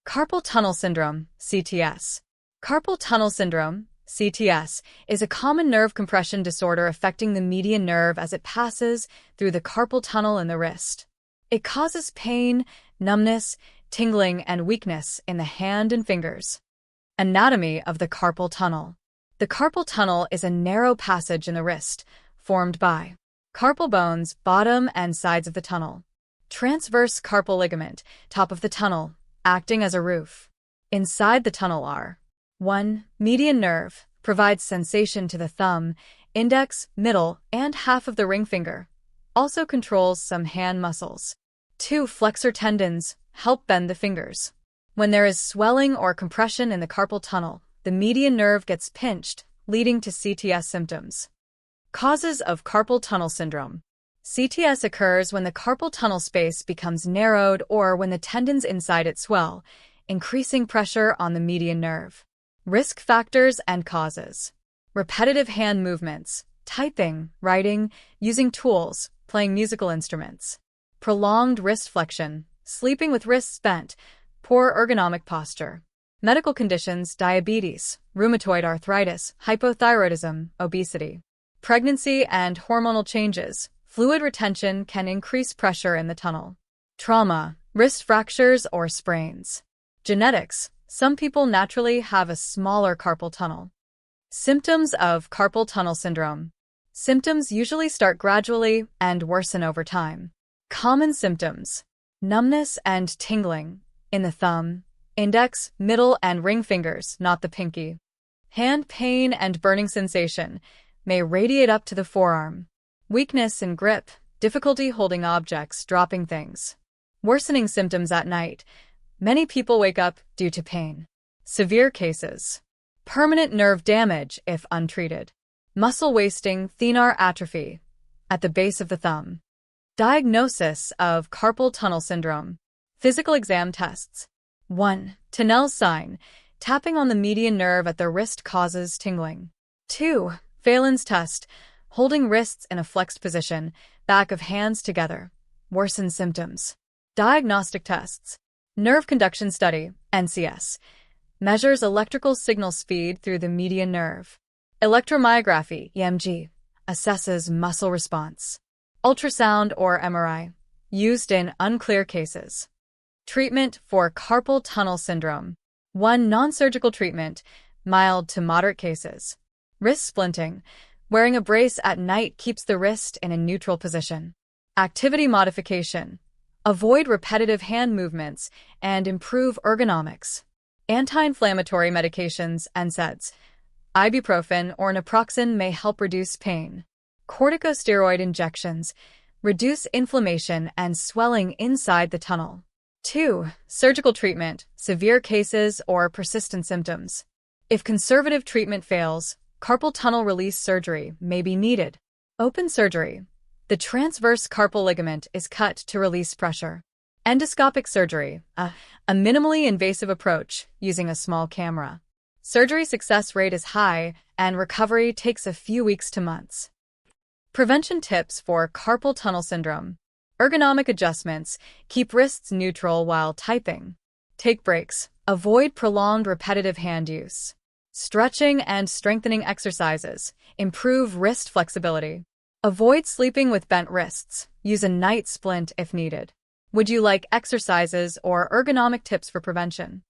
Carpal tunnel syndrome, CTS. Carpal tunnel syndrome, CTS, is a common nerve compression disorder affecting the median nerve as it passes through the carpal tunnel in the wrist. It causes pain, numbness, tingling, and weakness in the hand and fingers. Anatomy of the carpal tunnel. The carpal tunnel is a narrow passage in the wrist, formed by carpal bones, bottom and sides of the tunnel. Transverse carpal ligament, top of the tunnel, acting as a roof. Inside the tunnel are 1. Median nerve, provides sensation to the thumb, index, middle, and half of the ring finger. Also controls some hand muscles. 2. Flexor tendons, help bend the fingers. When there is swelling or compression in the carpal tunnel, the median nerve gets pinched, leading to CTS symptoms. Causes of carpal tunnel syndrome. CTS occurs when the carpal tunnel space becomes narrowed or when the tendons inside it swell, increasing pressure on the median nerve. Risk factors and causes. Repetitive hand movements, typing, writing, using tools, playing musical instruments. Prolonged wrist flexion, sleeping with wrists bent, poor ergonomic posture. Medical conditions: diabetes, rheumatoid arthritis, hypothyroidism, obesity. Pregnancy and hormonal changes. Fluid retention can increase pressure in the tunnel. Trauma, wrist fractures or sprains. Genetics, some people naturally have a smaller carpal tunnel. Symptoms of carpal tunnel syndrome. Symptoms usually start gradually and worsen over time. Common symptoms: numbness and tingling in the thumb, index, middle, and ring fingers, not the pinky. Hand pain and burning sensation may radiate up to the forearm. Weakness in grip, difficulty holding objects, dropping things. Worsening symptoms at night. Many people wake up due to pain. Severe cases. Permanent nerve damage if untreated. Muscle wasting, thenar atrophy at the base of the thumb. Diagnosis of carpal tunnel syndrome. Physical exam tests. 1. Tunnel's sign. Tapping on the median nerve at the wrist causes tingling. 2. Phelan's test. Holding wrists in a flexed position, back of hands together. Worsens symptoms. Diagnostic tests. Nerve conduction study, NCS. Measures electrical signal speed through the median nerve. Electromyography, EMG. Assesses muscle response. Ultrasound or MRI. Used in unclear cases. Treatment for carpal tunnel syndrome. 1. Non-surgical treatment, mild to moderate cases. Wrist splinting. Wearing a brace at night keeps the wrist in a neutral position. Activity modification. Avoid repetitive hand movements and improve ergonomics. Anti-inflammatory medications, NSAIDs. Ibuprofen or naproxen may help reduce pain. Corticosteroid injections reduce inflammation and swelling inside the tunnel. 2. Surgical treatment, severe cases or persistent symptoms. If conservative treatment fails, carpal tunnel release surgery may be needed. Open surgery. The transverse carpal ligament is cut to release pressure. Endoscopic surgery, a minimally invasive approach using a small camera. Surgery success rate is high and recovery takes a few weeks to months. Prevention tips for carpal tunnel syndrome. Ergonomic adjustments, keep wrists neutral while typing. Take breaks, avoid prolonged repetitive hand use. Stretching and strengthening exercises, improve wrist flexibility. Avoid sleeping with bent wrists, use a night splint if needed. Would you like exercises or ergonomic tips for prevention?